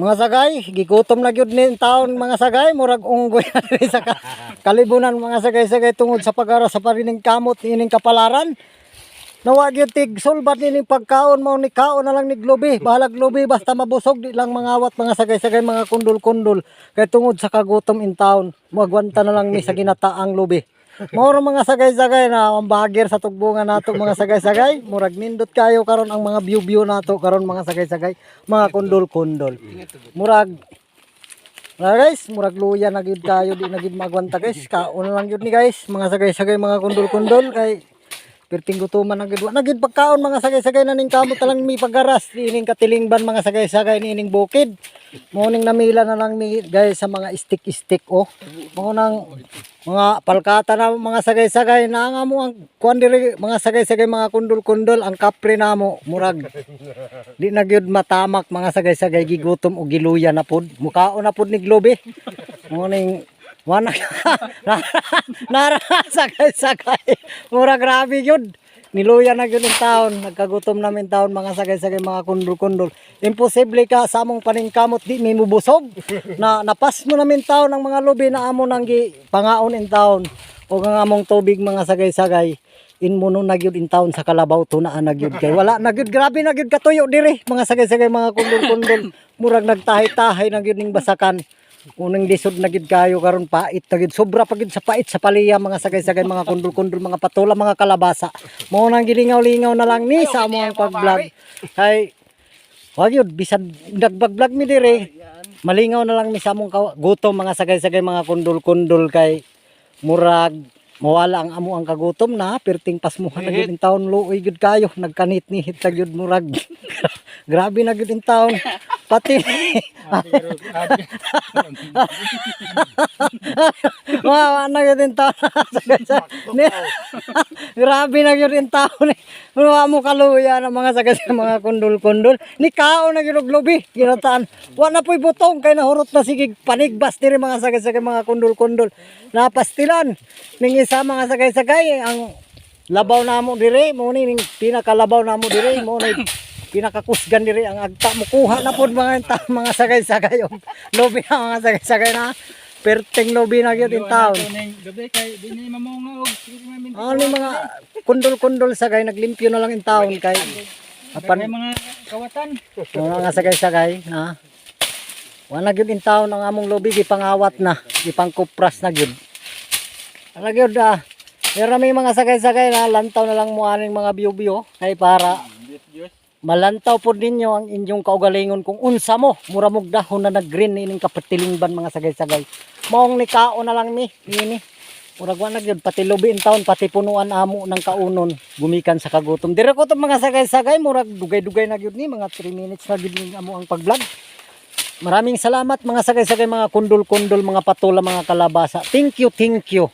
Mga sagay, gigutom na gyud ni taon mga sagay, murag unggoy na rin sa kalibunan mga sagay-sagay tungod sa pag-ara sa parining kamot ining kapalaran. Nawa gyud tig sulbat nining pagkaon mao ni kaon na lang ni globe. Bahalag globe basta mabusog di lang mangawat mga sagay-sagay mga kundol-kundol. Kay tungod sa kagutom in town, magwanta na lang ni sa ginataang lobe. Moro mga sagay-sagay na ang bagir sa tugbungan nato mga sagay-sagay. Murag nindot kayo karon ang mga view nato karon mga sagay-sagay, mga kundol-kundol. Murag guys, murag luya na gid kayo di na gid magwanta guys. Kaon lang gyud ni guys, mga sagay-sagay mga kundol-kundol kay perting gutuman na gid. Na gid pagkaon mga sagay-sagay na ning kamot lang mi pagaras ining katilingban mga sagay-sagay ni ining bukid. Mo ning namila na lang mi guys sa mga stick oh. Mo nang mga palkata na mga sagay-sagay na nga mo ang kuan diri mga sagay-sagay mga kundol-kundol ang kapre namo murag di na gyud matamak mga sagay-sagay gigutom o giluya na pud mukaon na pud ni globe mo ning wana nara sagay-sagay mura grabe gyud niluya na gyud in taon nagkagutom namin taon mga sagay-sagay mga kundol-kundol imposible ka sa among paningkamot di mi mubusog na napas mo namin taon ang mga lubi na amo nang gi pangaon in taon o ang among tubig mga sagay-sagay inmuno na gyud in taon sa kalabaw tunaan na gyud kay wala na gyud grabe na gyud katuyo diri mga sagay-sagay mga kundol-kundol murag nagtahay-tahay na gyud ning basakan unang lisod na gid kayo karon pait na gid sobra pa gid sa pait sa paliya mga sagay-sagay mga kundol-kundol mga patula mga kalabasa mo nang gilingaw-lingaw na lang ni sa among pag-vlog kay wag yun bisan nagbablog mi dire malingaw na lang mi sa among gutom mga sagay-sagay mga kundol-kundol kay murag mawala ang amo ang kagutom na perting pasmuhan na gid in taon luoy gid kayo nagkanit-nihit ta gid murag grabe na gid in taon pati wow na gid in taon grabe na gid in taon wa mo kaluya ng mga sagay mga kundol-kundol ni kaon na gid og lobi ginataan wa na poy butong kay nahurot na sige panigbas diri mga sagay mga kundol-kundol napastilan ning isa mga sagay-sagay ang labaw namo dire mo ni ning pinakalabaw namo dire mo ni pinakakusgan diri ang agta mo kuha na pod mga sagay-sagay og lobi na mga sagay-sagay na perting lobi na gyud in town gabi kay dinhi mamunga og ani mga kundol-kundol sagay naglimpyo na lang in town kay apan mga kawatan mga sagay-sagay na wala gyud in town ang among lobi gipangawat na gipangkupras na gyud ala gyud pero may mga sagay-sagay na lantaw na lang mo aning mga biyo-biyo kay para malantaw po ninyo ang inyong kaugalingon kung unsa mo mura mog dahon na nag-green ining kapatilingban mga sagay-sagay maong ni kaon na lang ni ini murag wa na gyud pati lubi in taon pati punuan amo ng kaunon gumikan sa kagutom dire ko to mga sagay-sagay murag dugay-dugay na gyud ni mga 3 minutes na gyud ni amo ang pag-vlog. Maraming salamat mga sagay-sagay mga kundol-kundol mga patula mga kalabasa. Thank you.